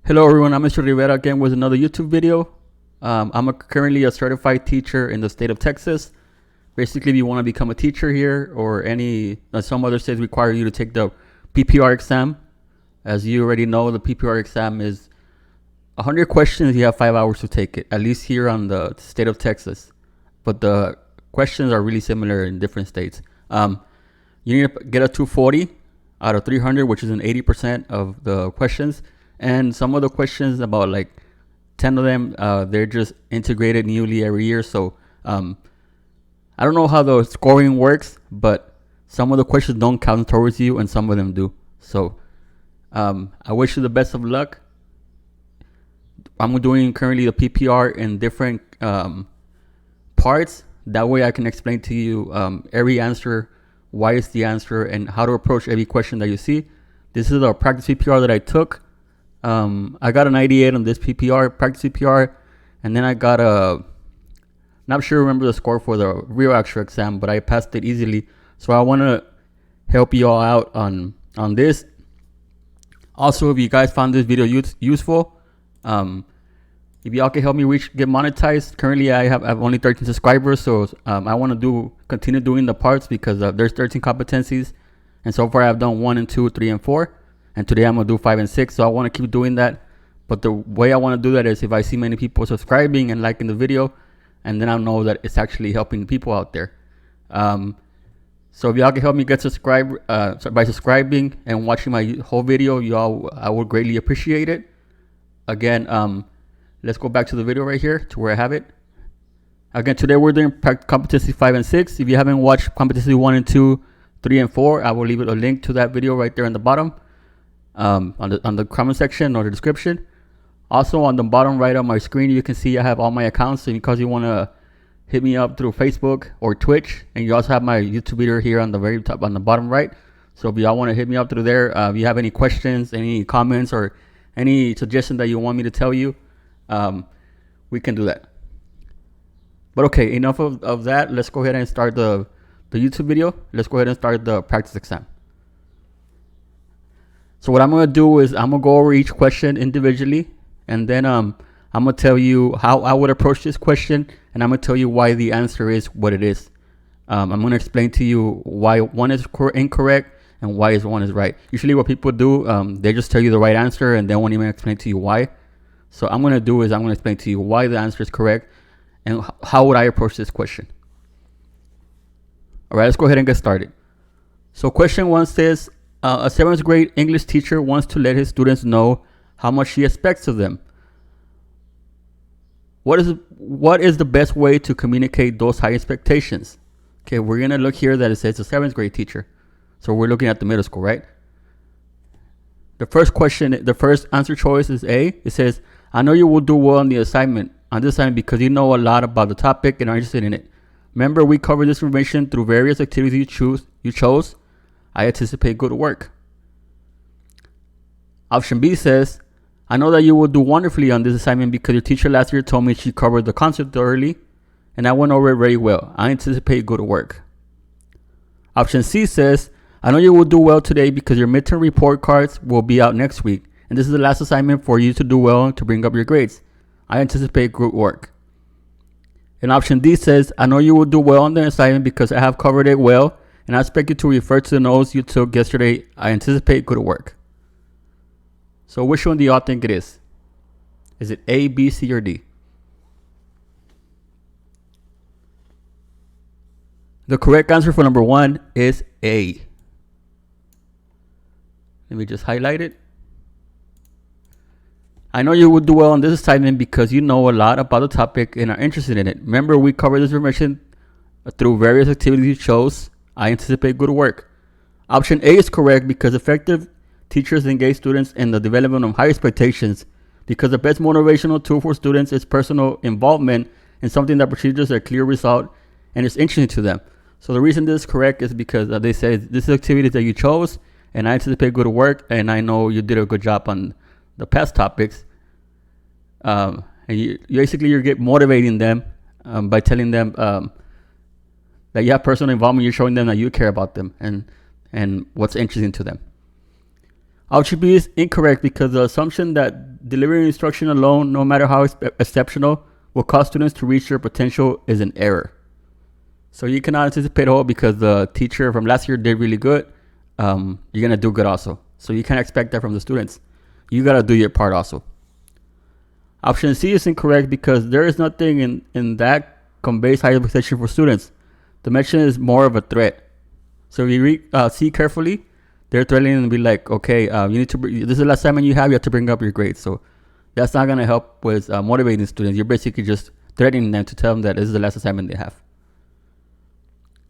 Hello everyone, I'm Mr. Rivera again with another YouTube video. Currently a certified teacher in the state of Texas. Basically, if you want to become a teacher here or some other states require you to take the PPR exam. As you already know, the PPR exam is 100 questions. You have 5 hours to take it, at least here on the state of Texas. But the questions are really similar in different states. You need to get a 240 out of 300, which is an 80% of the questions. And some of the questions, about like 10 of them, they're just integrated newly every year. So I don't know how the scoring works, but some of the questions don't count towards you and some of them do. So I wish you the best of luck. I'm doing currently the PPR in different parts. That way I can explain to you every answer, why it's the answer, and how to approach every question that you see. This is a practice PPR that I took. I got a 98 on this PPR, practice PPR, and then I got not sure remember the score for the real actual exam, but I passed it easily. So I want to help you all out on this. Also, if you guys found this video useful, if y'all can help me get monetized. Currently I have only 13 subscribers, so I want to continue doing the parts because there's 13 competencies, and so far I've done 1 and 2, 3 and 4. And today I'm going to do 5 and 6. So I want to keep doing that. But the way I want to do that is if I see many people subscribing and liking the video, and then I know that it's actually helping people out there. So if y'all can help me get subscribed by subscribing and watching my whole video, I would greatly appreciate it. Again, let's go back to the video right here to where I have it. Again, today we're doing competency 5 and 6. If you haven't watched competency 1 and 2, 3 and 4, I will leave a link to that video right there in the bottom. On the comment section or the description. Also on the bottom right of my screen, you can see I have all my accounts. And because you want to hit me up through Facebook or Twitch, and you also have my YouTube video here on the very top on the bottom right. So if y'all want to hit me up through there, if you have any questions, any comments, or any suggestion that you want me to tell you, we can do that. But okay, enough of that. Let's go ahead and start the YouTube video. Let's go ahead and start the practice exam. So what I'm going to do is I'm going to go over each question individually, and then I'm going to tell you how I would approach this question, and I'm going to tell you why the answer is what it is. I'm going to explain to you why one is incorrect and why one is right. Usually what people do, they just tell you the right answer and they won't even explain to you why. So I'm going to explain to you why the answer is correct and how would I approach this question. All right, let's go ahead and get started. So question 1 says, a 7th grade English teacher wants to let his students know how much he expects of them. What is the best way to communicate those high expectations? Okay, we're going to look here that it says a 7th grade teacher. So we're looking at the middle school, right? The first answer choice is A. It says, I know you will do well on this assignment because you know a lot about the topic and are interested in it. Remember, we covered this information through various activities you chose. I anticipate good work. Option B says, I know that you will do wonderfully on this assignment because your teacher last year told me she covered the concept thoroughly and I went over it very well. I anticipate good work. Option C says, I know you will do well today because your midterm report cards will be out next week and this is the last assignment for you to do well to bring up your grades. I anticipate good work. And option D says, I know you will do well on the assignment because I have covered it well and I expect you to refer to the notes you took yesterday. I anticipate good work. So which one do y'all think it is? Is it A, B, C, or D? The correct answer for number 1 is A. Let me just highlight it. I know you will do well on this assignment because you know a lot about the topic and are interested in it. Remember, we covered this information through various activities you chose. I anticipate good work. Option A is correct because effective teachers engage students in the development of high expectations because the best motivational tool for students is personal involvement in something that produces a clear result and is interesting to them. So the reason this is correct is because they say this is activities that you chose and I anticipate good work and I know you did a good job on the past topics. And you're get motivating them by telling them that you have personal involvement. You're showing them that you care about them and what's interesting to them. Option B is incorrect because the assumption that delivering instruction alone, no matter how exceptional, will cause students to reach their potential is an error. So you cannot anticipate, because the teacher from last year did really good, you're going to do good also. So you can't expect that from the students. You got to do your part also. Option C is incorrect because there is nothing in that conveys higher expectation for students. The mention is more of a threat. So if you see carefully, they're threatening and be like, okay, you need to. This is the last assignment you have to bring up your grades. So that's not going to help with motivating students. You're basically just threatening them to tell them that this is the last assignment they have.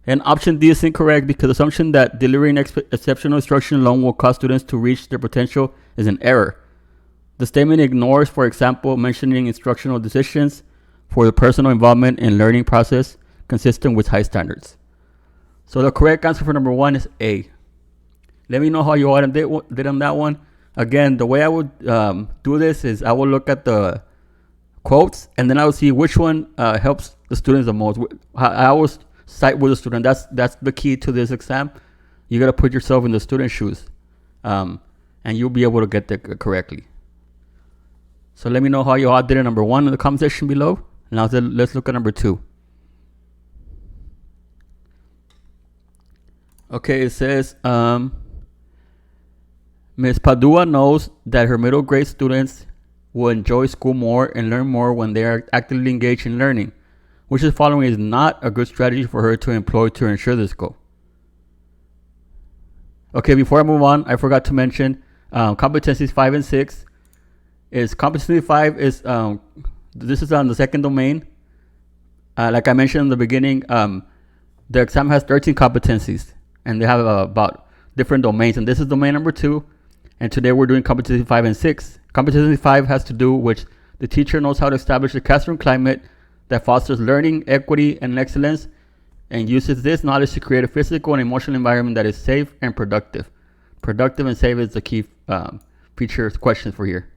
And option D is incorrect because the assumption that delivering exceptional instruction alone will cause students to reach their potential is an error. The statement ignores, for example, mentioning instructional decisions for the personal involvement in learning process consistent with high standards. So the correct answer for number 1 is A. Let me know how you all did on that one. Again, the way I would do this is I will look at the quotes and then I will see which one helps the students the most. I always side with the student. That's the key to this exam. You got to put yourself in the student's shoes, and you'll be able to get that correctly. So let me know how you all did at number 1 in the comment section below. Now let's look at number 2. Okay, it says Ms. Padua knows that her middle grade students will enjoy school more and learn more when they are actively engaged in learning. Which of the following is not a good strategy for her to employ to ensure this goal? Okay, before I move on, I forgot to mention competencies 5 and 6. Competency 5 is this is on the second domain. Like I mentioned in the beginning, the exam has 13 competencies, and they have about different domains. And this is domain number 2. And today we're doing competency 5 and 6. Competency 5 has to do with the teacher knows how to establish a classroom climate that fosters learning, equity, and excellence, and uses this knowledge to create a physical and emotional environment that is safe and productive. Productive and safe is the key feature question for here.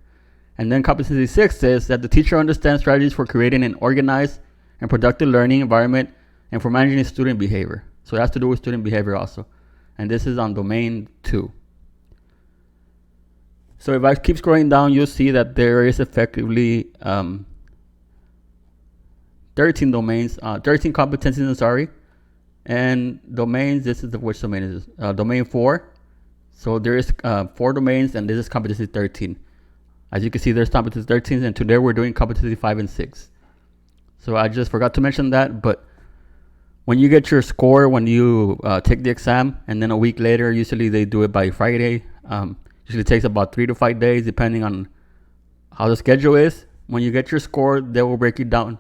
And then competency 6 says that the teacher understands strategies for creating an organized and productive learning environment and for managing student behavior. So it has to do with student behavior also. And this is on domain 2. So if I keep scrolling down, you'll see that there is effectively 13 domains, 13 competencies, and domains. This is which domain is this? Domain 4. So there is 4 domains, and this is competency 13. As you can see, there's competency 13, and today we're doing competency 5 and 6. So I just forgot to mention that, but when you get your score, when you take the exam, and then a week later, usually they do it by Friday. Usually it takes about 3 to 5 days, depending on how the schedule is. When you get your score, they will break it down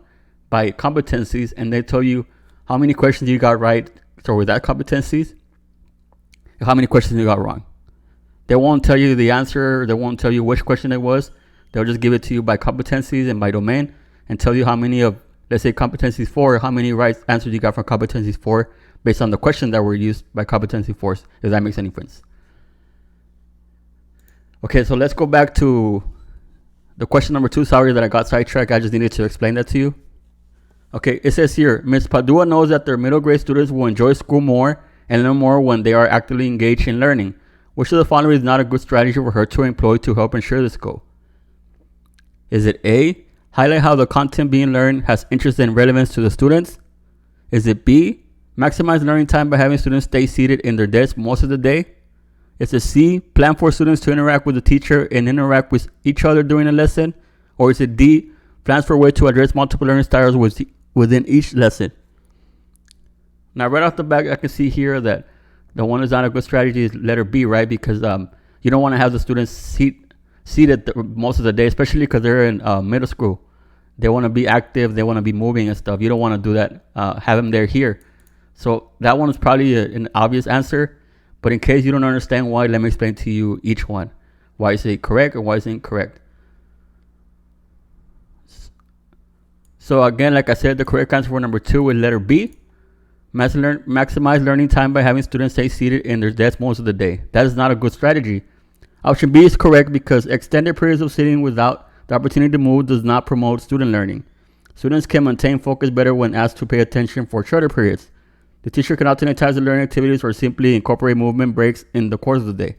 by competencies, and they tell you how many questions you got right. So with that competencies, how many questions you got wrong. They won't tell you the answer. They won't tell you which question it was. They'll just give it to you by competencies and by domain, and tell you how many of, let's say, competencies 4, how many right answers you got from competencies 4 based on the questions that were used by competency 4, if that makes any sense. Okay, so let's go back to the question number 2. Sorry that I got sidetracked. I just needed to explain that to you. Okay, it says here, Ms. Padua knows that their middle grade students will enjoy school more and learn more when they are actively engaged in learning. Which of the following is not a good strategy for her to employ to help ensure this goal? Is it A, highlight how the content being learned has interest and relevance to the students? Is it B, maximize learning time by having students stay seated in their desks most of the day? Is it C, plan for students to interact with the teacher and interact with each other during a lesson? Or is it D, plans for a way to address multiple learning styles within each lesson? Now, right off the bat, I can see here that the one that's not a good strategy is letter B, right? Because you don't want to have the students seated most of the day, especially because they're in middle school. They want to be active. They want to be moving and stuff. You don't want to do that. Have them there here. So that one is probably an obvious answer. But in case you don't understand why, let me explain to you each one. Why is it correct or why is it incorrect? So again, like I said, the correct answer for number 2 is letter B. Maximize learning time by having students stay seated in their desks most of the day. That is not a good strategy. Option B is correct because extended periods of sitting without the opportunity to move does not promote student learning. Students can maintain focus better when asked to pay attention for shorter periods. The teacher can alternate types of learning activities or simply incorporate movement breaks in the course of the day.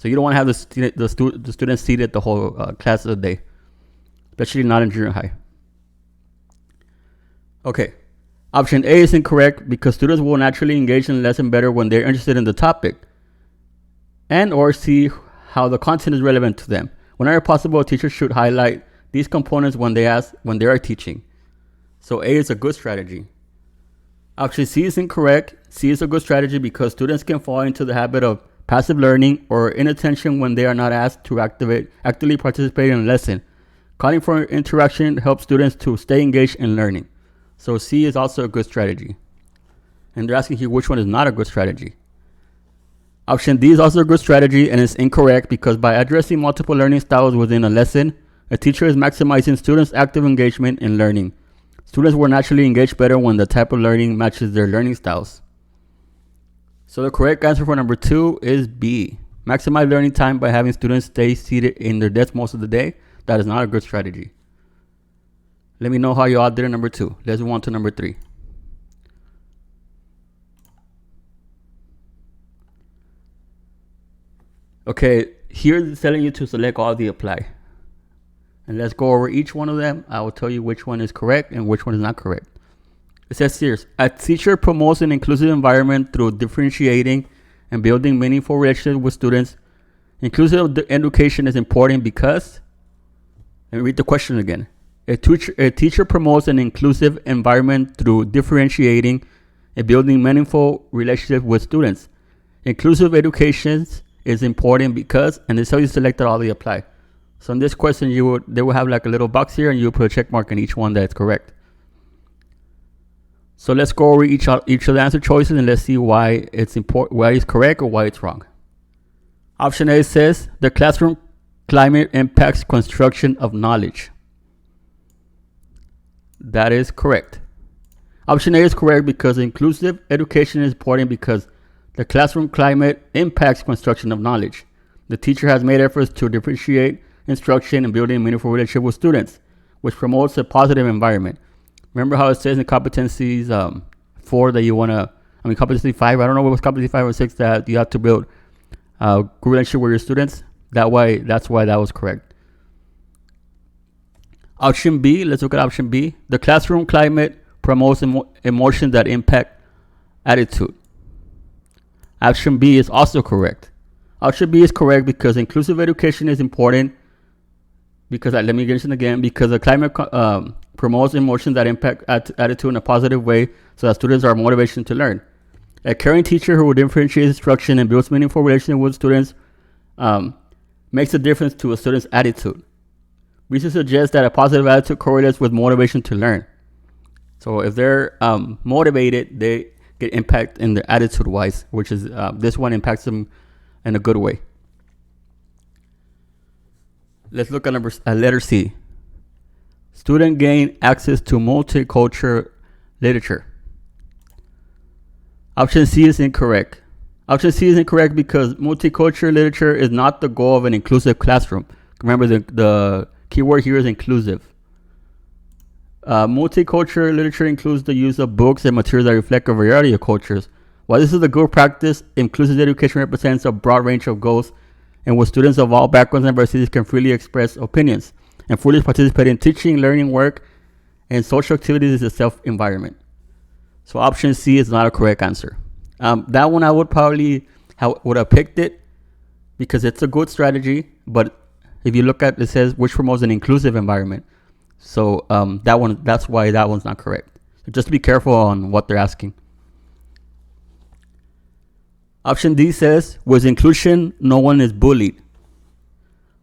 So you don't want to have the students seated the whole class of the day, especially not in junior high. Okay. Option A is incorrect because students will naturally engage in the lesson better when they're interested in the topic and or see how the content is relevant to them. Whenever possible, a teacher should highlight these components when they are teaching. So A is a good strategy. Option C is incorrect. C is a good strategy because students can fall into the habit of passive learning or inattention when they are not asked to actively participate in a lesson. Calling for interaction helps students to stay engaged in learning. So C is also a good strategy. And they're asking here which one is not a good strategy. Option D is also a good strategy and is incorrect because by addressing multiple learning styles within a lesson, a teacher is maximizing students' active engagement in learning. Students will naturally engage better when the type of learning matches their learning styles. So the correct answer for number 2 is B. Maximize learning time by having students stay seated in their desks most of the day. That is not a good strategy. Let me know how you all did in number 2. Let's move on to number 3. Okay, here it's telling you to select all the apply. And let's go over each one of them. I will tell you which one is correct and which one is not correct. It says here, a teacher promotes an inclusive environment through differentiating and building meaningful relationships with students. Inclusive education is important because, let me read the question again. A teacher promotes an inclusive environment through differentiating and building meaningful relationships with students. Inclusive education is important because, and this is how you selected all the apply. So in this question, they will have like a little box here, and you put a check mark in each one that's correct. So let's go over each of the answer choices and let's see why it's important, why it's correct or why it's wrong. Option A says the classroom climate impacts construction of knowledge. That is correct. Option A is correct because inclusive education is important because the classroom climate impacts construction of knowledge. The teacher has made efforts to differentiate instruction and building a meaningful relationship with students, which promotes a positive environment. Remember how it says in competencies 4 that you want to, competency 5, I don't know what was competency 5 or 6, that you have to build a good relationship with your students. That's why that was correct. Option B, let's look at option B. The classroom climate promotes emotions that impact attitude. Option B is also correct. Option B is correct because inclusive education is important because, let me mention again, because the climate promotes emotions that impact attitude in a positive way so that students are motivated to learn. A caring teacher who differentiates instruction and builds meaningful relationships with students makes a difference to a student's attitude. Research suggests that a positive attitude correlates with motivation to learn. So if they're motivated, they get impact in their attitude wise, which is this one impacts them in a good way. Let's look at letter C. Student gain access to multicultural literature. Option C is incorrect. Option C is incorrect because multicultural literature is not the goal of an inclusive classroom. Remember, the keyword here is inclusive. Multicultural literature includes the use of books and materials that reflect a variety of cultures. While this is a good practice, inclusive education represents a broad range of goals in which students of all backgrounds and varieties can freely express opinions and fully participate in teaching, learning, work, and social activities in a self environment. So option C is not a correct answer. That one I would probably would have picked it because it's a good strategy, but if you look at it, says which promotes an inclusive environment. So that's why that one's not correct. So just be careful on what they're asking. Option D says, with inclusion, no one is bullied.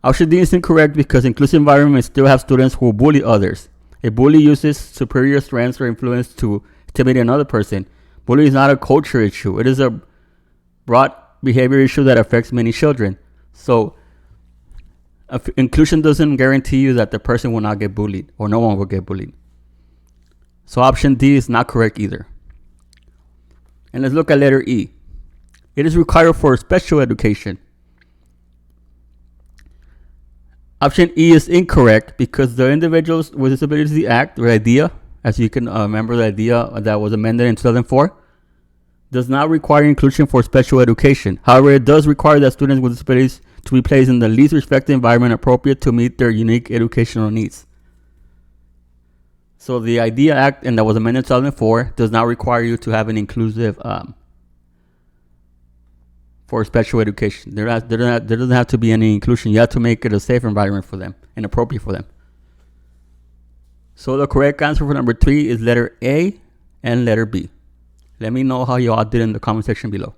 Option D is incorrect because inclusive environments still have students who bully others. A bully uses superior strengths or influence to intimidate another person. Bullying is not a culture issue. It is a broad behavior issue that affects many children. So inclusion doesn't guarantee you that the person will not get bullied or no one will get bullied. So option D is not correct either. And let's look at letter E. It is required for special education. Option E is incorrect because the Individuals with Disabilities Act, or IDEA, as you can remember the IDEA that was amended in 2004, Does not require inclusion for special education. However, it does require that students with disabilities to be placed in the least restrictive environment appropriate to meet their unique educational needs. So the IDEA Act, and that was amended in 2004, does not require you to have an inclusive for special education. There doesn't have to be any inclusion. You have to make it a safe environment for them and appropriate for them. So the correct answer for number 3 is letter A and letter B. Let me know how you all did in the comment section below.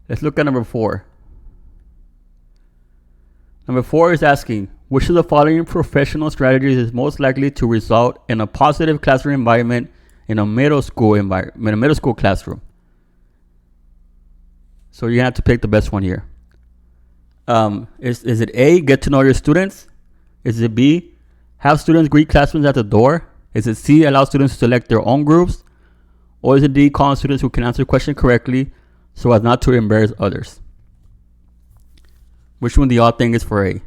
Let's look at number 4. Number 4 is asking, which of the following professional strategies is most likely to result in a positive classroom environment in a middle school classroom? So you have to pick the best one here. Is it A, get to know your students? Is it B, have students greet classrooms at the door? Is it C, allow students to select their own groups? Or is it D, call on students who can answer the question correctly so as not to embarrass others? Which one do y'all think is for A?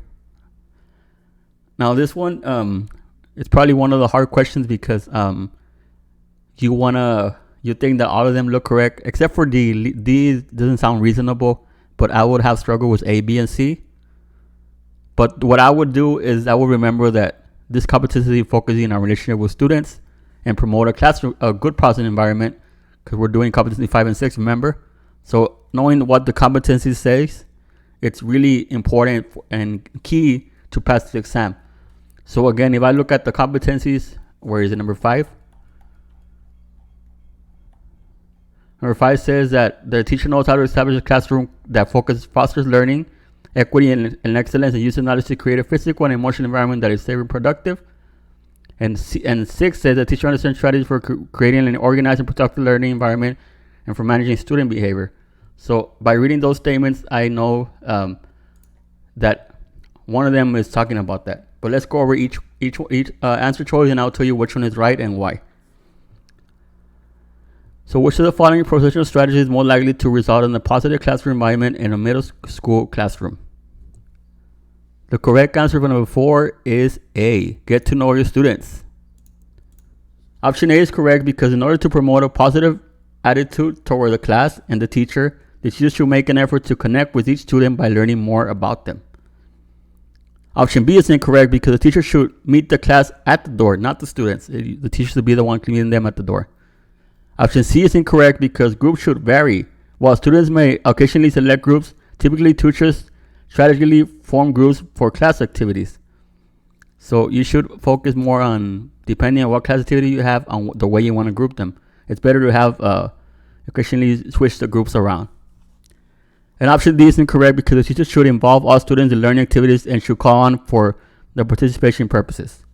Now this one, it's probably one of the hard questions because you think that all of them look correct, except for D. D doesn't sound reasonable, but I would have struggled with A, B, and C. But what I would do is I would remember that this competency focuses on our relationship with students and promote a good positive environment, because we're doing competency 5 and 6, remember? So knowing what the competency says, it's really important and key to pass the exam. So again, if I look at the competencies, where is it, number 5? Number 5 says that the teacher knows how to establish a classroom that fosters learning, equity, and excellence, and uses knowledge to create a physical and emotional environment that is safe and productive. And 6 says that teacher understands strategies for creating an organized and productive learning environment and for managing student behavior. So by reading those statements, I know that one of them is talking about that. But let's go over each answer choice, and I'll tell you which one is right and why. So which of the following professional strategies is more likely to result in a positive classroom environment in a middle school classroom? The correct answer for number 4 is A, get to know your students. Option A is correct because in order to promote a positive attitude toward the class and the teacher should make an effort to connect with each student by learning more about them. Option B is incorrect because the teacher should meet the class at the door, not the students. The teacher should be the one meeting them at the door. Option C is incorrect because groups should vary. While students may occasionally select groups, typically teachers strategically form groups for class activities. So you should focus more on, depending on what class activity you have, on the way you want to group them. It's better to have occasionally switch the groups around. And option D is incorrect because the teacher should involve all students in learning activities and should call on for their participation purposes.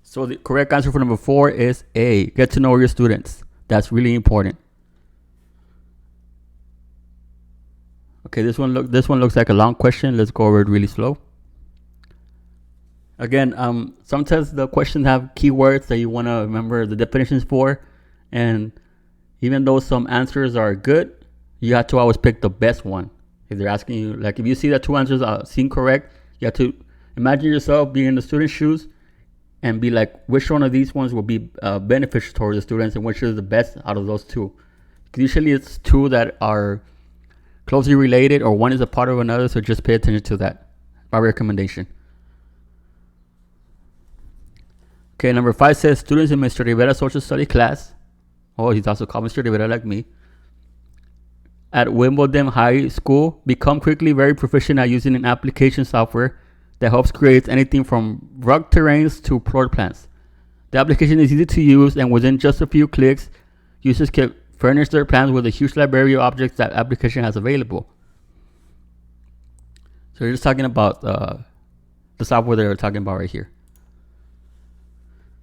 So the correct answer for number 4 is A, get to know your students. That's really important. Okay, this one looks like a long question. Let's go over it really slow. Again, sometimes the questions have keywords that you want to remember the definitions for, and even though some answers are good, you have to always pick the best one. If they're asking you, like if you see that 2 answers seem correct, you have to imagine yourself being in the student's shoes and be like, which one of these ones will be beneficial towards the students and which is the best out of those 2. Usually it's 2 that are closely related or one is a part of another, so just pay attention to that. My recommendation. Okay, number 5 says students in Mr. Rivera's social study class, oh, he's also called Mr. Rivera like me, at Wimbledon High School become quickly very proficient at using an application software that helps create anything from rugged terrains to floor plans. The application is easy to use, and within just a few clicks, users can furnish their plans with a huge library of objects that application has available. So you're just talking about the software they're talking about right here.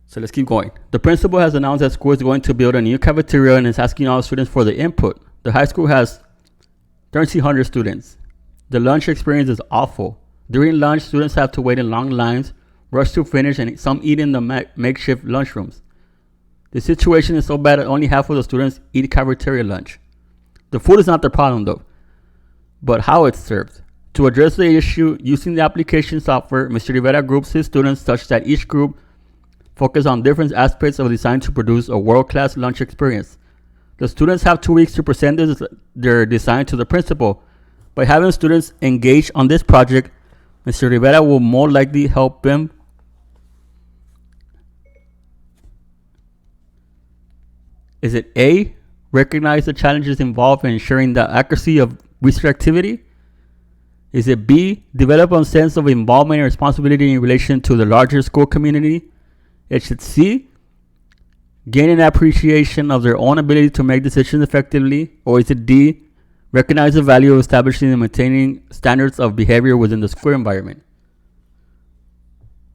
So let's keep going. The principal has announced that school is going to build a new cafeteria and is asking all students for the input. The high school has 1,300 students. The lunch experience is awful. During lunch, students have to wait in long lines, rush to finish, and some eat in the makeshift lunchrooms. The situation is so bad that only half of the students eat cafeteria lunch. The food is not the problem though, but how it's served. To address the issue, using the application software, Mr. Rivera groups his students such that each group focus on different aspects of design to produce a world-class lunch experience. The students have 2 weeks to present their design to the principal. By having students engage on this project, Mr. Rivera will more likely help them. Is it A, recognize the challenges involved in ensuring the accuracy of research activity? Is it B, develop a sense of involvement and responsibility in relation to the larger school community? Is it C, gain an appreciation of their own ability to make decisions effectively? Or is it D, recognize the value of establishing and maintaining standards of behavior within the school environment?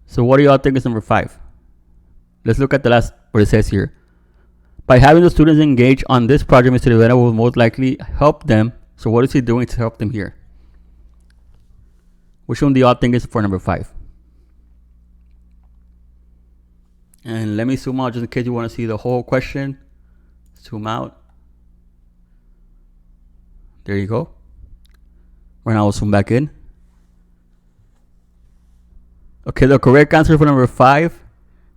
So what do y'all think is number 5? Let's look at the last, what it says here. By having the students engage on this project, Mr. Rivera will most likely help them. So what is he doing to help them here? Which one do y'all think is for number 5? And let me zoom out just in case you want to see the whole question. Zoom out. There you go. Right now I'll zoom back in. Okay, the correct answer for number 5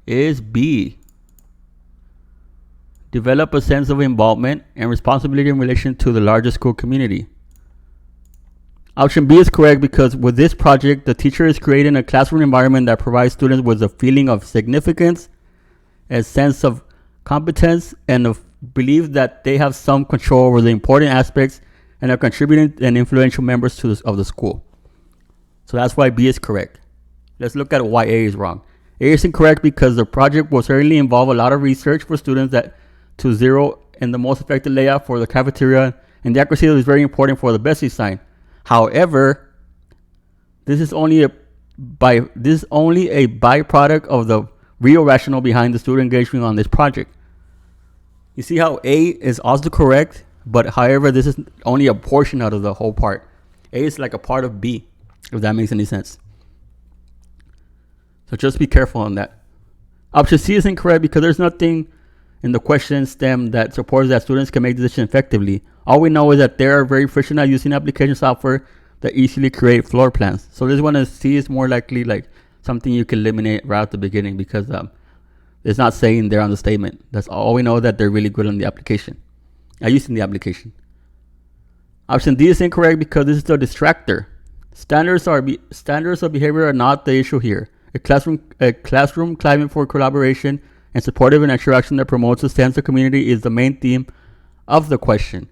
is B. Develop a sense of involvement and responsibility in relation to the larger school community. Option B is correct because with this project, the teacher is creating a classroom environment that provides students with a feeling of significance, a sense of competence, and a belief that they have some control over the important aspects and are contributing and influential members of the school. So that's why B is correct. Let's look at why A is wrong. A is incorrect because the project will certainly involve a lot of research for students that to zero in the most effective layout for the cafeteria, and the accuracy is very important for the best design. However, this is only a byproduct of the real rationale behind the student engagement on this project. You see how A is also correct, but however, this is only a portion out of the whole part. A is like a part of B, if that makes any sense. So just be careful on that. Option C is incorrect because there's nothing in the question STEM that supports that students can make decisions effectively. All we know is that they are very efficient at using application software that easily create floor plans. So this one is C is more likely like something you can eliminate right at the beginning because it's not saying there on the statement. That's all we know, that they're really good on the application, using the application. Option D is incorrect because this is a distractor. Standards of behavior are not the issue here. A classroom climate for collaboration and supportive interaction that promotes a sense of community is the main theme of the question.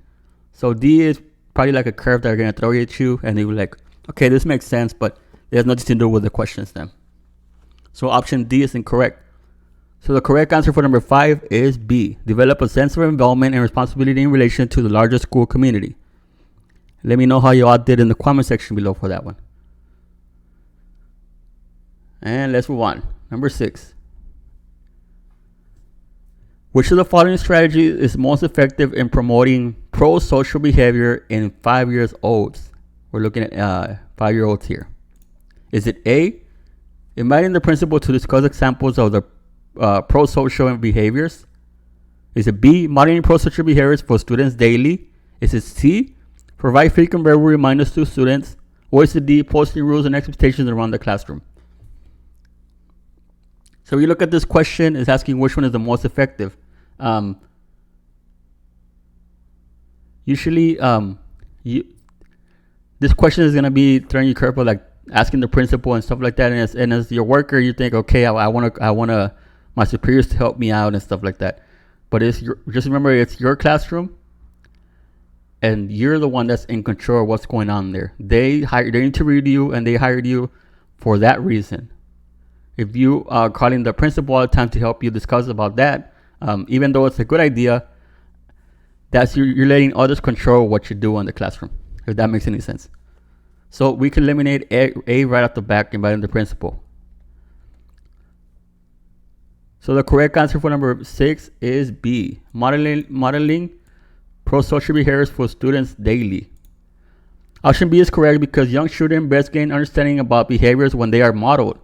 So D is probably like a curve that they're going to throw at you and they will like, okay, this makes sense, but it has nothing to do with the questions then. So option D is incorrect. So the correct answer for number 5 is B. Develop a sense of involvement and responsibility in relation to the larger school community. Let me know how you all did in the comment section below for that one. And let's move on. Number 6. Which of the following strategies is most effective in promoting pro-social behavior in 5-year-olds? We're looking at 5-year-olds here. Is it A, inviting the principal to discuss examples of the pro-social behaviors? Is it B, modeling pro-social behaviors for students daily? Is it C, provide frequent verbal reminders to students? Or is it D, posting rules and expectations around the classroom? So we look at this question, it's asking which one is the most effective. Usually, this question is going to be throwing you curveball, like asking the principal and stuff like that. And as your worker, you think, okay, I want my superiors to help me out and stuff like that. But just remember, it's your classroom, and you're the one that's in control of what's going on there. They interviewed you, and they hired you for that reason. If you are calling the principal all the time to help you discuss about that, even though it's a good idea, you're letting others control what you do in the classroom, if that makes any sense. So we can eliminate A right off the back, inviting the principal. So the correct answer for number 6 is B, modeling pro-social behaviors for students daily. Option B is correct because young children best gain understanding about behaviors when they are modeled.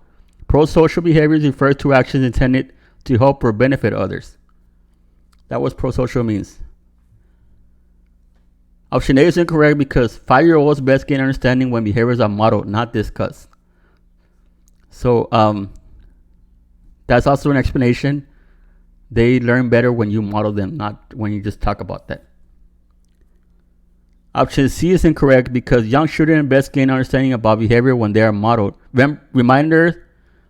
Pro-social behaviors refer to actions intended to help or benefit others. That's what pro-social means. Option A is incorrect because 5-year-olds best gain understanding when behaviors are modeled, not discussed. So That's also an explanation. They learn better when you model them, not when you just talk about that. Option C is incorrect because young children best gain understanding about behavior when they are modeled. Reminders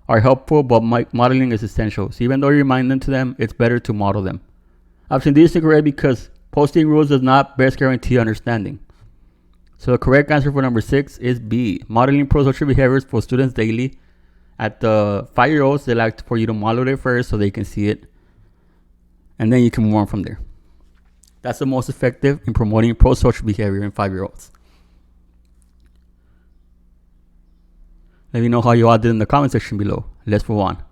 are helpful, but modeling is essential. So even though you remind them to them, it's better to model them. Option D is incorrect because posting rules does not best guarantee understanding. So the correct answer for number 6 is B. Modeling pro-social behaviors for students daily. At the 5-year-olds, they like for you to model it first so they can see it. And then you can move on from there. That's the most effective in promoting pro-social behavior in 5-year-olds. Let me know how you all did in the comment section below. Let's move on.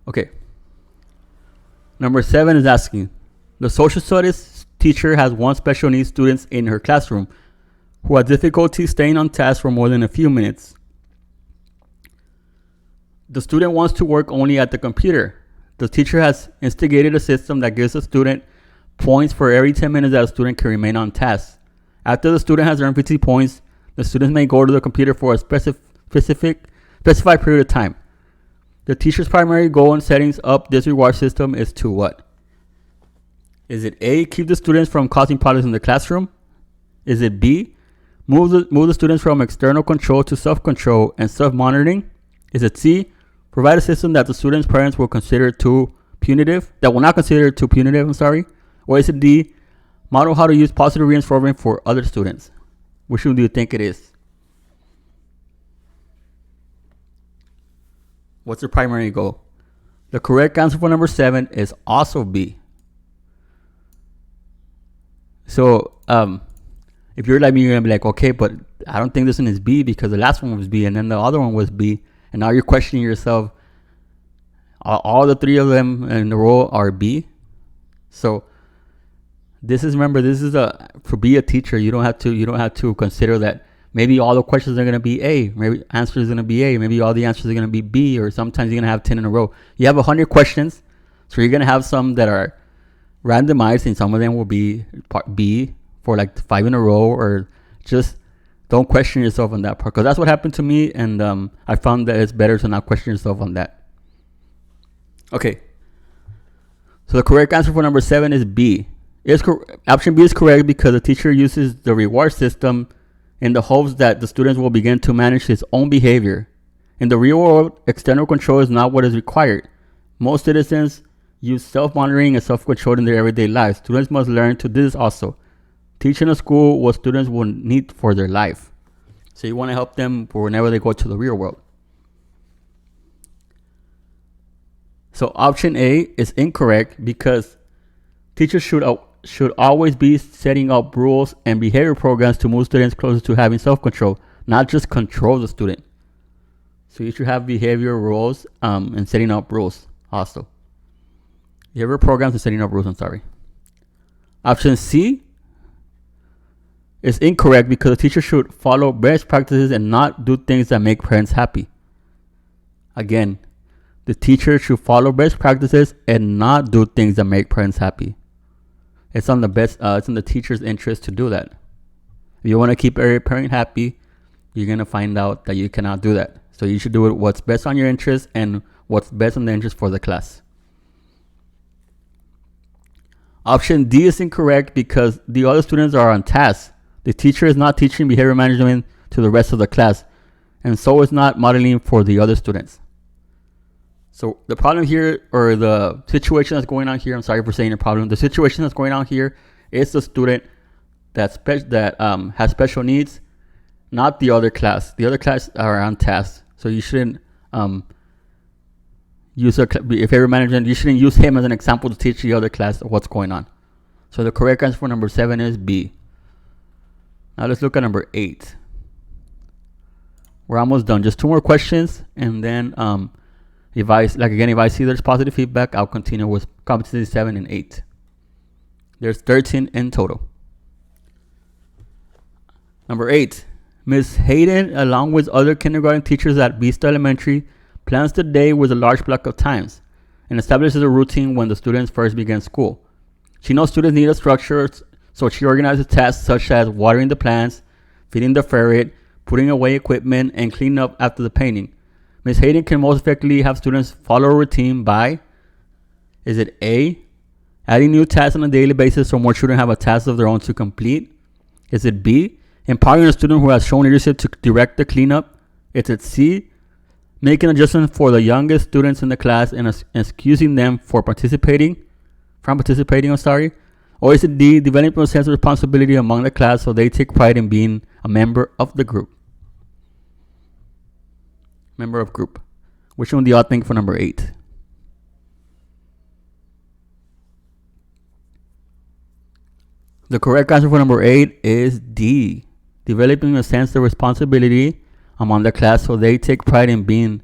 Okay. Number 7 is asking, the social studies teacher has one special needs student in her classroom who has difficulty staying on task for more than a few minutes. The student wants to work only at the computer. The teacher has instigated a system that gives the student points for every 10 minutes that a student can remain on task. After the student has earned 50 points, the student may go to the computer for a specified period of time. The teacher's primary goal in setting up this reward system is to what? Is it A, keep the students from causing problems in the classroom? Is it B, move the students from external control to self-control and self-monitoring? Is it C, provide a system that the students' parents will consider too punitive, that will not consider too punitive, Or is it D, model how to use positive reinforcement for other students? Which one do you think it is? What's the primary goal? The correct answer for number 7 is also B. So, if you're like me, you're gonna be like, okay, but I don't think this one is B because the last one was B and then the other one was B. And now you're questioning yourself, all the 3 of them in a row are B. So remember, this is for be a teacher, you don't have to consider that maybe all the questions are going to be A, maybe answer is going to be A, maybe all the answers are going to be B, or sometimes you're going to have 10 in a row. You have 100 questions, so you're going to have some that are randomized and some of them will be part B for like 5 in a row, or just don't question yourself on that part, because that's what happened to me, and I found that it's better to not question yourself on that. Okay, so the correct answer for number 7 is B. Option B is correct because the teacher uses the reward system in the hopes that the students will begin to manage his own behavior. In the real world, external control is not what is required. Most citizens use self-monitoring and self-control in their everyday lives. Students must learn to do this also. Teach in a school what students will need for their life. So you want to help them for whenever they go to the real world. So option A is incorrect because teachers should always be setting up rules and behavior programs to move students closer to having self-control, not just control the student. So you should have behavior rules and setting up rules also. Behavior programs and setting up rules, Option C is incorrect because the teacher should follow best practices and not do things that make parents happy. Again, the teacher should follow best practices and not do things that make parents happy. It's on it's in the teacher's interest to do that. If you want to keep every parent happy, you're going to find out that you cannot do that. So you should do what's best on your interest and what's best on the interest for the class. Option D is incorrect because the other students are on task. The teacher is not teaching behavior management to the rest of the class, and so is not modeling for the other students. So the problem here, or the situation that's going on here, I'm sorry for saying a problem. The situation that's going on here is the student that has special needs, not the other class. The other class are on task, so you shouldn't use behavior management. You shouldn't use him as an example to teach the other class what's going on. So the correct answer for number 7 is B. Now let's look at number 8. We're almost done. Just 2 more questions, and then if I see there's positive feedback, I'll continue with competency 7 and 8. There's 13 in total. Number 8, Ms. Hayden, along with other kindergarten teachers at Vista Elementary, plans the day with a large block of times and establishes a routine when the students first begin school. She knows students need a structure, so she organizes tasks such as watering the plants, feeding the ferret, putting away equipment, and cleaning up after the painting. Ms. Hayden can most effectively have students follow a routine by, is it A, adding new tasks on a daily basis so more children have a task of their own to complete? Is it B, empowering a student who has shown leadership to direct the cleanup? Is it C, making adjustments for the youngest students in the class and excusing them from participating? Or is it D, developing a sense of responsibility among the class so they take pride in being a member of the group? Member of group. Which one do y'all think for number 8? The correct answer for number 8 is D, developing a sense of responsibility among the class so they take pride in being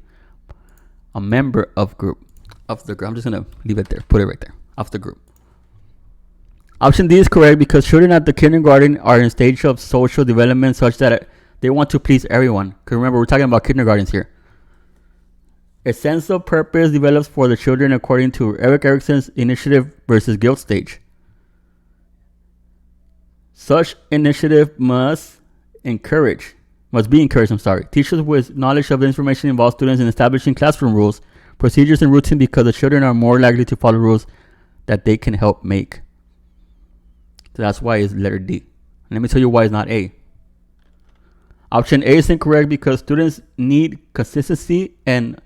a member of the group. I'm just going to leave it there, put it right there, of the group. Option D is correct because children at the kindergarten are in stage of social development such that they want to please everyone. Because remember, we're talking about kindergartens here. A sense of purpose develops for the children according to Eric Erickson's initiative versus guilt stage. Such initiative must be encouraged. Teachers with knowledge of the information involve students in establishing classroom rules, procedures, and routine because the children are more likely to follow rules that they can help make. So that's why it's letter D. And let me tell you why it's not A. Option A is incorrect because students need consistency, and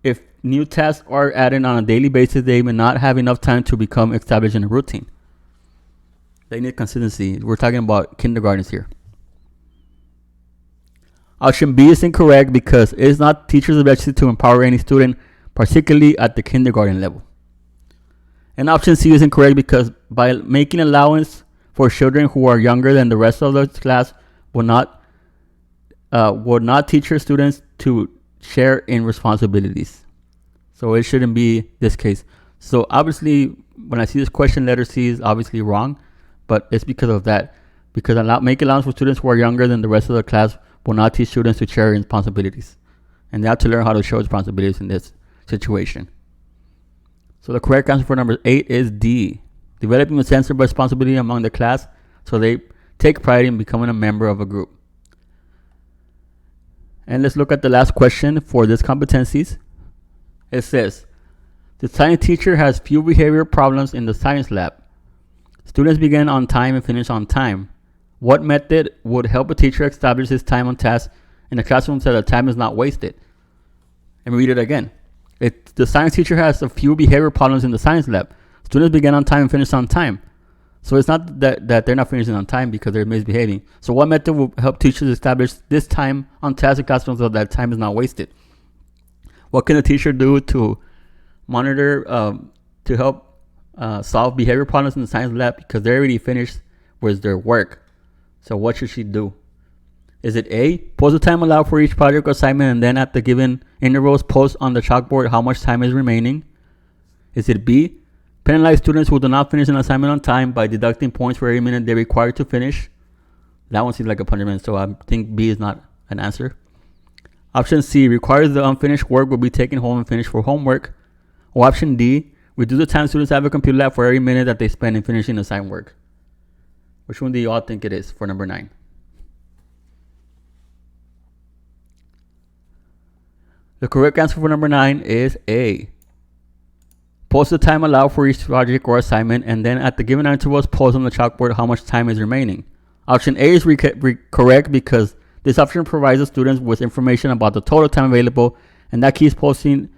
if new tasks are added on a daily basis, they may not have enough time to become established in a routine. They need consistency. We're talking about kindergartens here. Option B is incorrect because it is not teachers' objective to empower any student, particularly at the kindergarten level. And option C is incorrect because by making allowance for children who are younger than the rest of the class would not teach your students to share in responsibilities. So it shouldn't be this case. So obviously, when I see this question, letter C is obviously wrong, but it's because of that. Because make allowance for students who are younger than the rest of the class will not teach students to share responsibilities. And they have to learn how to show responsibilities in this situation. So the correct answer for number 8 is D, developing a sense of responsibility among the class so they take pride in becoming a member of a group. And let's look at the last question for this competencies. It says, the science teacher has few behavior problems in the science lab. Students begin on time and finish on time. What method would help a teacher establish his time on task in the classroom so that time is not wasted? And read it again. The science teacher has a few behavior problems in the science lab. Students begin on time and finish on time. So it's not that they're not finishing on time because they're misbehaving. So what method will help teachers establish this time on task in classrooms so that time is not wasted? What can a teacher do to monitor, to help solve behavior problems in the science lab because they already finished with their work? So what should she do? Is it A, post the time allowed for each project or assignment and then at the given intervals post on the chalkboard how much time is remaining? Is it B, penalize students who do not finish an assignment on time by deducting points for every minute they're required to finish? That one seems like a punishment, so I think B is not an answer. Option C, requires the unfinished work will be taken home and finished for homework. Or option D, reduce the time students have a computer lab for every minute that they spend in finishing assigned work. Which one do you all think it is for number 9? The correct answer for number 9 is A. Post the time allowed for each project or assignment and then at the given intervals post on the chalkboard how much time is remaining. Option A is correct because this option provides the students with information about the total time available and that keeps posting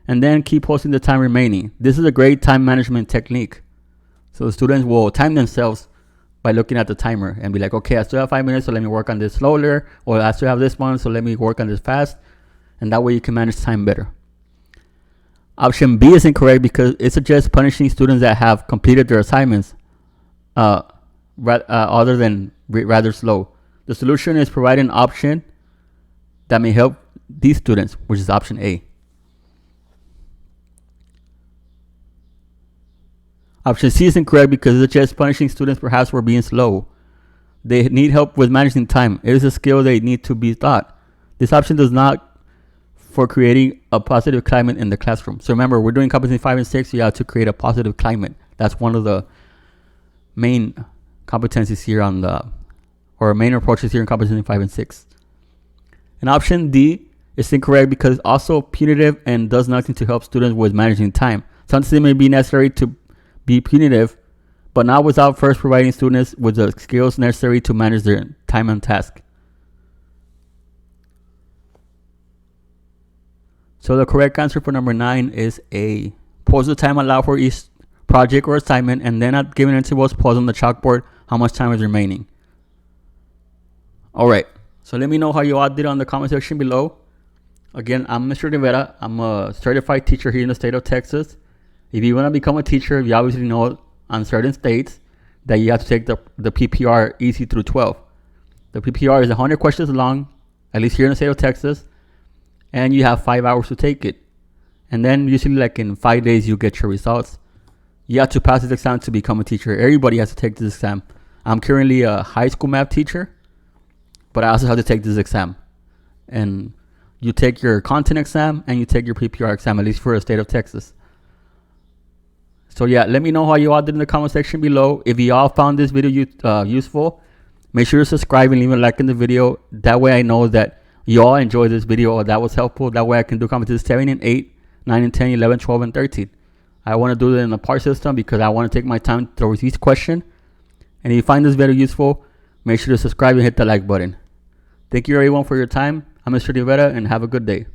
and then keep posting the time remaining. This is a great time management technique. So the students will time themselves by looking at the timer and be like, okay, I still have 5 minutes, so let me work on this slower, or I still have this one, so let me work on this fast. And that way you can manage time better. Option B is incorrect because it suggests punishing students that have completed their assignments other than rather slow. The solution is providing an option that may help these students, which is option A. Option C is incorrect because it suggests punishing students perhaps for being slow. They need help with managing time. It is a skill they need to be taught. This option does not for creating a positive climate in the classroom. So remember, we're doing competency 5 and 6. You have to create a positive climate. That's one of the main competencies here or main approaches here in competency 5 and 6. And option D It's incorrect because it's also punitive and does nothing to help students with managing time. Sometimes it may be necessary to be punitive, but not without first providing students with the skills necessary to manage their time and task. So the correct answer for number 9 is A. Pause the time allowed for each project or assignment, and then at given intervals, pause on the chalkboard how much time is remaining. All right. So let me know how you all did on the comment section below. Again, I'm Mr. Rivera. I'm a certified teacher here in the state of Texas. If you want to become a teacher, you obviously know on certain states that you have to take the PPR easy through 12. The PPR is 100 questions long, at least here in the state of Texas, and you have 5 hours to take it. And then usually like in 5 days, you get your results. You have to pass this exam to become a teacher. Everybody has to take this exam. I'm currently a high school math teacher, but I also have to take this exam. And you take your content exam and you take your PPR exam, at least for the state of Texas. So yeah, let me know how you all did in the comment section below. If you all found this video useful, make sure to subscribe and leave a like in the video. That way I know that you all enjoyed this video or that was helpful. That way I can do competencies 7 and 8, 9 and 10, 11, 12, and 13. I want to do it in a part system because I want to take my time through each question. And if you find this video useful, make sure to subscribe and hit the like button. Thank you everyone for your time. I'm Mr. Rivera and have a good day.